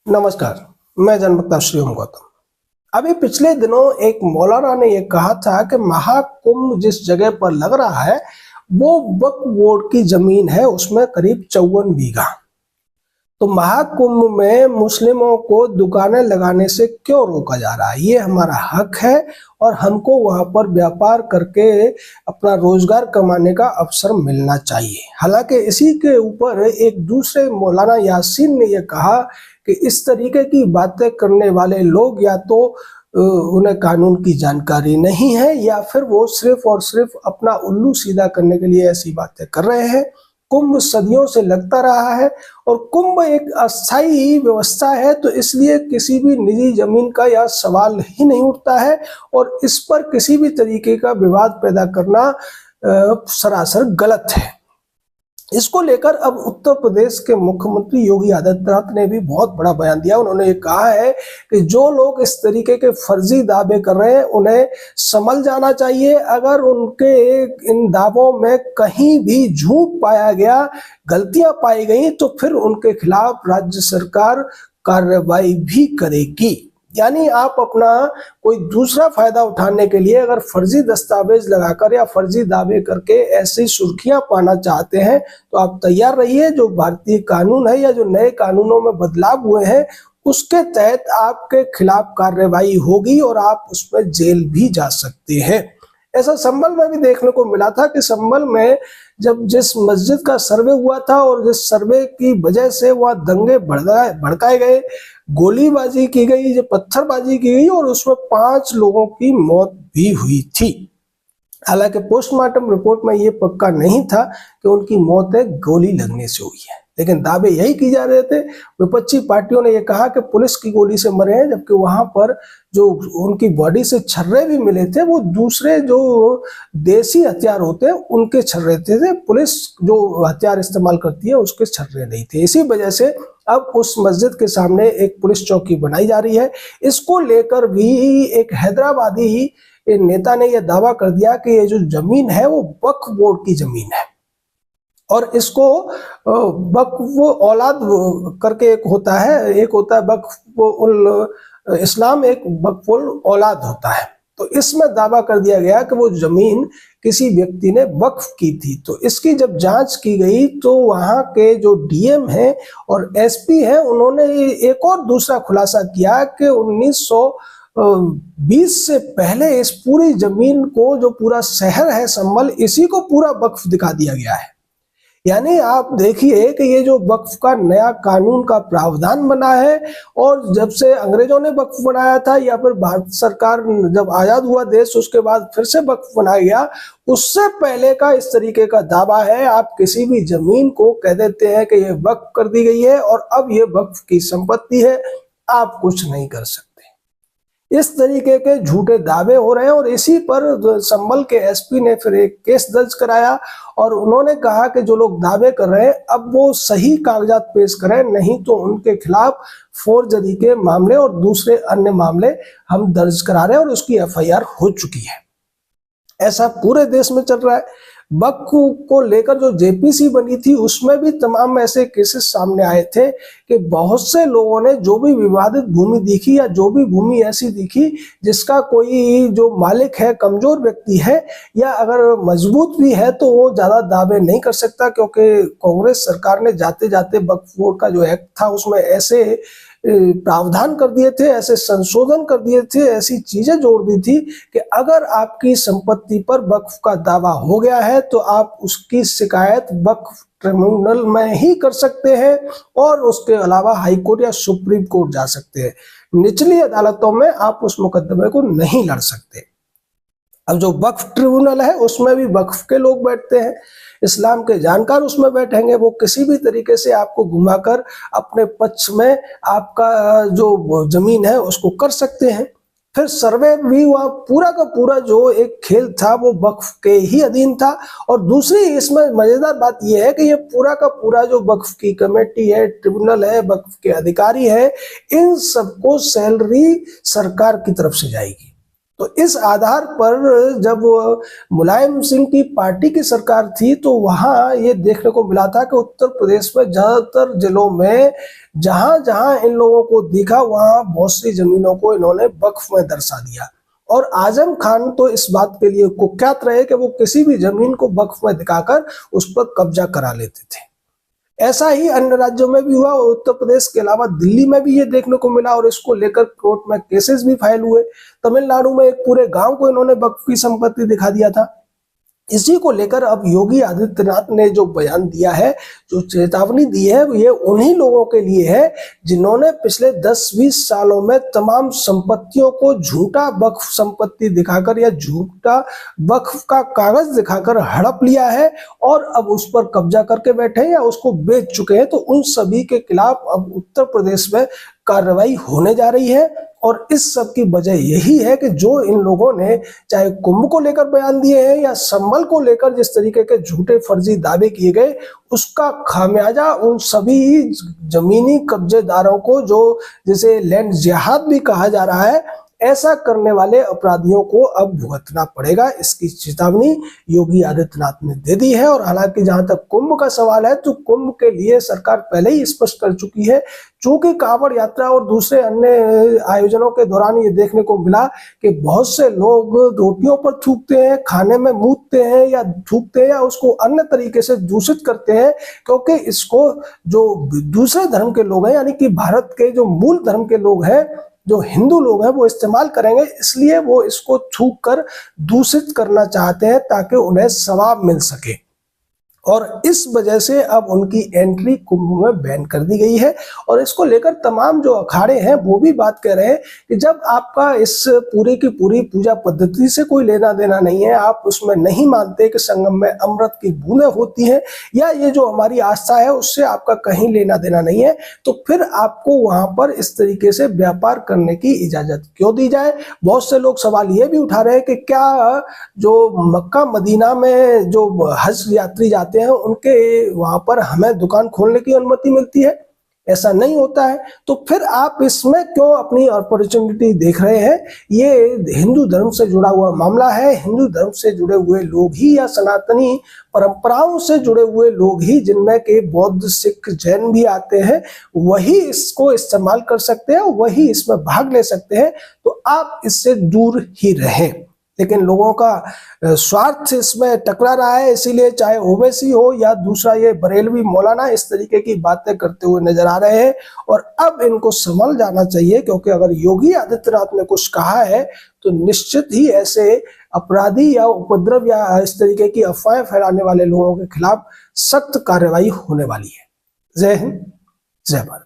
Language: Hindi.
नमस्कार, मैं जनवक्ता श्री ओम गौतम। अभी पिछले दिनों एक मौलाना ने यह कहा था कि महाकुंभ जिस जगह पर लग रहा है वो वक्फ बोर्ड की जमीन है, उसमें करीब 54 बीघा। तो महाकुंभ में मुस्लिमों को दुकानें लगाने से क्यों रोका जा रहा है? ये हमारा हक है और हमको वहां पर व्यापार करके अपना रोजगार कमाने का अवसर मिलना चाहिए। हालांकि इसी के ऊपर एक दूसरे मौलाना यासीन ने यह कहा कि इस तरीके की बातें करने वाले लोग या तो उन्हें कानून की जानकारी नहीं है या फिर वो सिर्फ और सिर्फ अपना उल्लू सीधा करने के लिए ऐसी बातें कर रहे हैं। कुंभ सदियों से लगता रहा है और कुंभ एक अस्थायी व्यवस्था है, तो इसलिए किसी भी निजी जमीन का यह सवाल ही नहीं उठता है और इस पर किसी भी तरीके का विवाद पैदा करना सरासर गलत है। इसको लेकर अब उत्तर प्रदेश के मुख्यमंत्री योगी आदित्यनाथ ने भी बहुत बड़ा बयान दिया। उन्होंने ये कहा है कि जो लोग इस तरीके के फर्जी दावे कर रहे हैं उन्हें संभल जाना चाहिए। अगर उनके इन दावों में कहीं भी झूठ पाया गया, गलतियां पाई गई, तो फिर उनके खिलाफ राज्य सरकार कार्रवाई भी करेगी। यानी आप अपना कोई दूसरा फायदा उठाने के लिए अगर फर्जी दस्तावेज लगाकर या फर्जी दावे करके ऐसी सुर्खियां पाना चाहते हैं तो आप तैयार रहिए। जो भारतीय कानून है या जो नए कानूनों में बदलाव हुए हैं उसके तहत आपके खिलाफ कार्रवाई होगी और आप उसमें जेल भी जा सकते हैं। ऐसा संभल में भी देखने को मिला था कि संभल में जब जिस मस्जिद का सर्वे हुआ था और जिस सर्वे की वजह से वह दंगे भड़काए गए, गोलीबाजी की गई, जो पत्थरबाजी की गई और उसमें 5 लोगों की मौत भी हुई थी। हालांकि पोस्टमार्टम रिपोर्ट में ये पक्का नहीं था कि उनकी मौत गोली लगने से हुई है, लेकिन दावे यही की जा रहे थे। विपक्षी पार्टियों ने यह कहा कि पुलिस की गोली से मरे हैं, जबकि वहां पर जो उनकी बॉडी से छर्रे भी मिले थे वो दूसरे जो देसी हथियार होते हैं उनके छर्रे थे। पुलिस जो हथियार इस्तेमाल करती है उसके छर्रे नहीं थे। इसी वजह से अब उस मस्जिद के सामने एक पुलिस चौकी बनाई जा रही है। इसको लेकर भी एक हैदराबादी नेता ने यह दावा कर दिया कि ये जो जमीन है वो वक्फ बोर्ड की जमीन है और इसको वक्फ औलाद करके एक होता है, एक होता है वक्फ उल इस्लाम, एक वक्फ उल औलाद होता है। तो इसमें दावा कर दिया गया कि वो जमीन किसी व्यक्ति ने वक्फ की थी। तो इसकी जब जांच की गई तो वहां के जो डीएम हैं और एसपी हैं उन्होंने एक और दूसरा खुलासा किया कि 1920 से पहले इस पूरी जमीन को, जो पूरा शहर है संभल, इसी को पूरा वक्फ दिखा दिया गया है। यानी आप देखिए कि ये जो वक्फ का नया कानून का प्रावधान बना है और जब से अंग्रेजों ने वक्फ बनाया था या फिर भारत सरकार जब आजाद हुआ देश उसके बाद फिर से वक्फ बनाया गया, उससे पहले का इस तरीके का दावा है। आप किसी भी जमीन को कह देते हैं कि ये वक्फ कर दी गई है और अब ये वक्फ की संपत्ति है, आप कुछ नहीं कर सकते। इस तरीके के झूठे दावे हो रहे हैं और इसी पर संभल के एसपी ने फिर एक केस दर्ज कराया और उन्होंने कहा कि जो लोग दावे कर रहे हैं अब वो सही कागजात पेश करें, नहीं तो उनके खिलाफ फोर्जरी के मामले और दूसरे अन्य मामले हम दर्ज करा रहे हैं और उसकी एफआईआर हो चुकी है। ऐसा पूरे देश में चल रहा है। वक्फ को लेकर जो जेपीसी बनी थी उसमें भी तमाम ऐसे केसेस सामने आए थे कि बहुत से लोगों ने जो भी विवादित भूमि दिखी या जो भी भूमि ऐसी दिखी जिसका कोई जो मालिक है कमजोर व्यक्ति है या अगर मजबूत भी है तो वो ज्यादा दावे नहीं कर सकता, क्योंकि कांग्रेस सरकार ने जाते जाते वक्फ बोर्ड का जो एक्ट था उसमें ऐसे प्रावधान कर दिए थे, ऐसे संशोधन कर दिए थे, ऐसी चीजें जोड़ दी थी कि अगर आपकी संपत्ति पर वक्फ का दावा हो गया है तो आप उसकी शिकायत वक्फ ट्रिब्यूनल में ही कर सकते हैं और उसके अलावा हाई कोर्ट या सुप्रीम कोर्ट जा सकते हैं। निचली अदालतों में आप उस मुकदमे को नहीं लड़ सकते। अब जो वक्फ ट्रिब्यूनल है उसमें भी वक्फ के लोग बैठते हैं, इस्लाम के जानकार उसमें बैठेंगे। वो किसी भी तरीके से आपको घुमाकर अपने पक्ष में आपका जो जमीन है उसको कर सकते हैं। फिर सर्वे भी हुआ, पूरा का पूरा जो एक खेल था वो वक्फ के ही अधीन था। और दूसरी इसमें मजेदार बात यह है कि ये पूरा का पूरा जो वक्फ की कमेटी है, ट्रिब्यूनल है, वक्फ के अधिकारी है, इन सबको सैलरी सरकार की तरफ से जाएगी। तो इस आधार पर जब मुलायम सिंह की पार्टी की सरकार थी तो वहां ये देखने को मिला था कि उत्तर प्रदेश में ज्यादातर जिलों में जहां जहां इन लोगों को दिखा वहां बहुत सी जमीनों को इन्होंने वक्फ में दर्शा दिया। और आजम खान तो इस बात के लिए कुख्यात रहे कि वो किसी भी जमीन को वक्फ में दिखाकर उस पर कब्जा करा लेते थे। ऐसा ही अन्य राज्यों में भी हुआ, उत्तर प्रदेश के अलावा दिल्ली में भी ये देखने को मिला और इसको लेकर कोर्ट में केसेस भी फाइल हुए। तमिलनाडु में एक पूरे गांव को इन्होंने वक्फ की संपत्ति दिखा दिया था। इसी को लेकर अब योगी आदित्यनाथ ने जो बयान दिया है, जो चेतावनी दी है, ये उन्हीं लोगों के लिए है जिन्होंने पिछले 10-20 सालों में तमाम संपत्तियों को झूठा वक्फ संपत्ति दिखाकर या झूठा वक्फ का कागज दिखाकर हड़प लिया है और अब उस पर कब्जा करके बैठे हैं या उसको बेच चुके हैं। तो उन सभी के खिलाफ अब उत्तर प्रदेश में कार्रवाई होने जा रही है। और इस सब की वजह यही है कि जो इन लोगों ने चाहे कुंभ को लेकर बयान दिए हैं या संभल को लेकर जिस तरीके के झूठे फर्जी दावे किए गए, उसका खामियाजा उन सभी जमीनी कब्जेदारों को, जो जिसे लैंड जिहाद भी कहा जा रहा है, ऐसा करने वाले अपराधियों को अब भुगतना पड़ेगा। इसकी चेतावनी योगी आदित्यनाथ ने दे दी है। और हालांकि जहां तक कुंभ का सवाल है तो कुंभ के लिए सरकार पहले ही स्पष्ट कर चुकी है, चूंकि कांवड़ यात्रा और दूसरे अन्य आयोजनों के दौरान ये देखने को मिला कि बहुत से लोग रोटियों पर थूकते हैं, खाने में मूतते हैं या थूकते हैं या उसको अन्य तरीके से दूषित करते हैं, क्योंकि इसको जो दूसरे धर्म के लोग हैं यानी कि भारत के जो मूल धर्म के लोग हैं, जो हिंदू लोग हैं, वो इस्तेमाल करेंगे, इसलिए वो इसको थूक कर दूषित करना चाहते हैं ताकि उन्हें सवाब मिल सके। और इस वजह से अब उनकी एंट्री कुंभ में बैन कर दी गई है। और इसको लेकर तमाम जो अखाड़े हैं वो भी बात कह रहे हैं कि जब आपका इस पूरी की पूरी पूजा पद्धति से कोई लेना देना नहीं है, आप उसमें नहीं मानते कि संगम में अमृत की बूंदें होती हैं या ये जो हमारी आस्था है उससे आपका कहीं लेना देना नहीं है, तो फिर आपको वहां पर इस तरीके से व्यापार करने की इजाजत क्यों दी जाए। बहुत से लोग सवाल ये भी उठा रहे हैं कि क्या जो मक्का मदीना में जो हज यात्री जाते हैं उनके वहां पर हमें दुकान खोलने की अनुमति मिलती है? ऐसा नहीं होता है। तो फिर आप इसमें क्यों अपनी अपॉर्चुनिटी देख रहे हैं? ये हिंदू धर्म से जुड़ा हुआ मामला है। हिंदू धर्म से जुड़े हुए लोग ही या सनातनी परंपराओं से जुड़े हुए लोग ही, जिनमें के बौद्ध सिख जैन भी आते हैं, वही इसको इस्तेमाल कर सकते हैं, वही इसमें भाग ले सकते हैं। तो आप इससे दूर ही रहें। लेकिन लोगों का स्वार्थ इसमें टकरा रहा है, इसीलिए चाहे ओवैसी हो या दूसरा ये बरेलवी मौलाना इस तरीके की बातें करते हुए नजर आ रहे हैं। और अब इनको संभल जाना चाहिए, क्योंकि अगर योगी आदित्यनाथ ने कुछ कहा है तो निश्चित ही ऐसे अपराधी या उपद्रव या इस तरीके की अफवाहें फैलाने वाले लोगों के खिलाफ सख्त कार्रवाई होने वाली है। जय हिंद, जय भारत।